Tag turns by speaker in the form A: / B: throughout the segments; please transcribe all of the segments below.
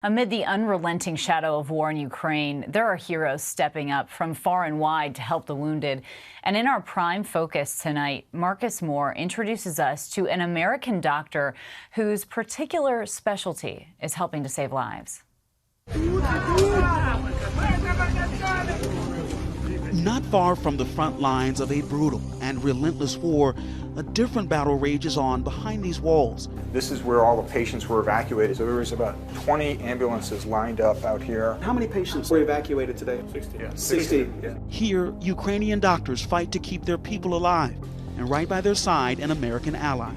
A: Amid the unrelenting shadow of war in Ukraine, there are heroes stepping up from far and wide to help the wounded. And in our prime focus tonight, Marcus Moore introduces us to an American doctor whose particular specialty is helping to save lives.
B: Not far from the front lines of a brutal and relentless war, a different battle rages on behind these walls.
C: This is where all the patients were evacuated. So there was about 20 ambulances lined up out here.
D: How many patients were evacuated today?
C: 60. Yeah.
D: 60.
C: Yeah.
B: Here, Ukrainian doctors fight to keep their people alive, and right by their side, an American ally.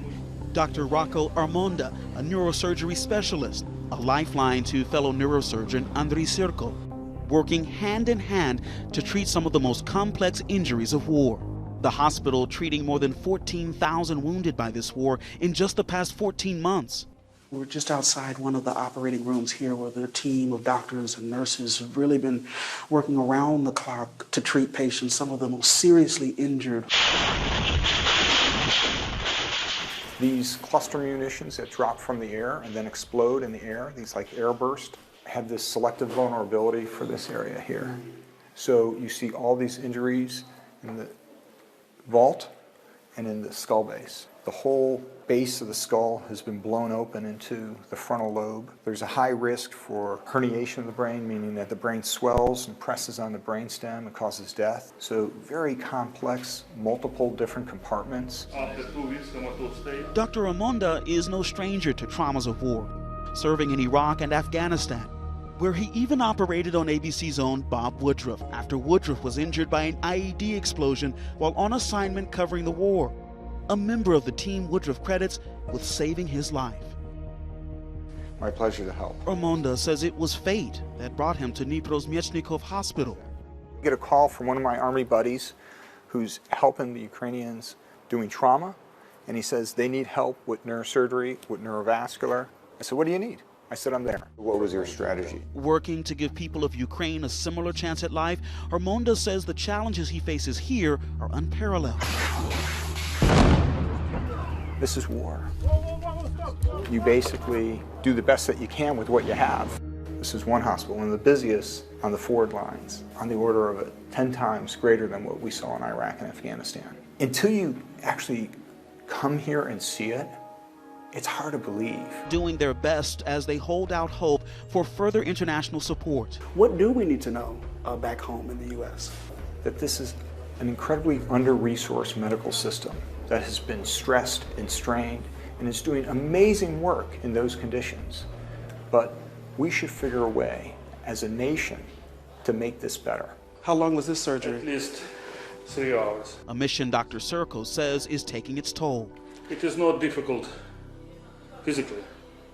B: Dr. Rocco Armonda, a neurosurgery specialist, a lifeline to fellow neurosurgeon Andriy Sirko, working hand in hand to treat some of the most complex injuries of war. The hospital treating more than 14,000 wounded by this war in just the past 14 months.
D: We're just outside one of the operating rooms here where the team of doctors and nurses have really been working around the clock to treat patients, some of the most seriously injured.
C: These cluster munitions that drop from the air and then explode in the air, these like air burst, have this selective vulnerability for this area here. So you see all these injuries in the vault and in the skull base. The whole base of the skull has been blown open into the frontal lobe. There's a high risk for herniation of the brain, meaning that the brain swells and presses on the brainstem and causes death. So very complex, multiple different compartments.
B: Dr. Armonda is no stranger to traumas of war, serving in Iraq and Afghanistan, where he even operated on ABC's own Bob Woodruff after Woodruff was injured by an IED explosion while on assignment covering the war. A member of the team Woodruff credits with saving his life.
C: My pleasure to help.
B: Armonda says it was fate that brought him to Dnipro's Mechnikov Hospital.
C: I get a call from one of my Army buddies who's helping the Ukrainians doing trauma, and he says they need help with neurosurgery, with neurovascular. I said, what do you need? I said, I'm there. What was your strategy?
B: Working to give people of Ukraine a similar chance at life, Armonda says the challenges he faces here are unparalleled.
C: This is war. You basically do the best that you can with what you have. This is one hospital, one of the busiest on the forward lines, on the order of 10 times greater than what we saw in Iraq and Afghanistan. Until you actually come here and see it, it's hard to believe.
B: Doing their best as they hold out hope for further international support.
D: What do we need to know back home in the U.S.?
C: That this is an incredibly under-resourced medical system that has been stressed and strained and is doing amazing work in those conditions. But we should figure a way as a nation to make this better.
D: How long was this surgery?
E: At least 3 hours.
B: A mission Dr. Sirko says is taking its toll.
E: It is not difficult physically.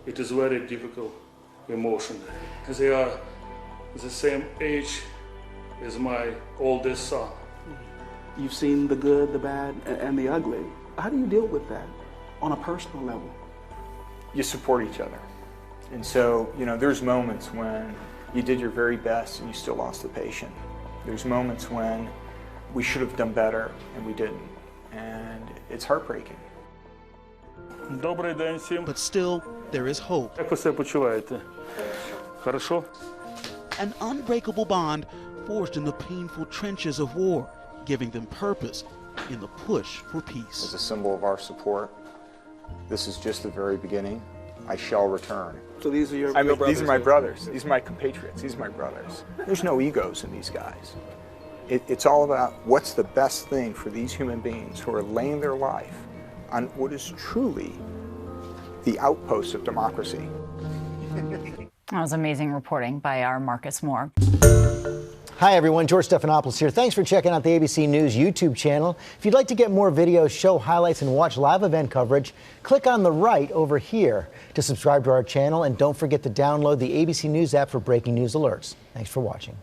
E: It is very difficult emotionally. They are the same age as my oldest son.
D: You've seen the good, the bad, and the ugly. How do you deal with that on a personal level?
C: You support each other. And so, there's moments when you did your very best and you still lost the patient. There's moments when we should have done better and we didn't. And it's heartbreaking.
E: Добрий день всім.
B: But still, there is hope.
E: Як ви себе почуваєте? Хорошо?
B: An unbreakable bond forged in the painful trenches of war, giving them purpose in the push for peace.
C: As a symbol of our support, this is just the very beginning. I shall return.
D: So these are your brothers?
C: These are my brothers. These are my compatriots. These are my brothers. There's no egos in these guys. It's all about what's the best thing for these human beings who are laying their life on what is truly the outpost of democracy.
A: That was amazing reporting by our Marcus Moore.
F: Hi everyone, George Stephanopoulos here. Thanks for checking out the ABC News YouTube channel. If you'd like to get more videos, show highlights, and watch live event coverage, click on the right over here to subscribe to our channel, and don't forget to download the ABC News app for breaking news alerts. Thanks for watching.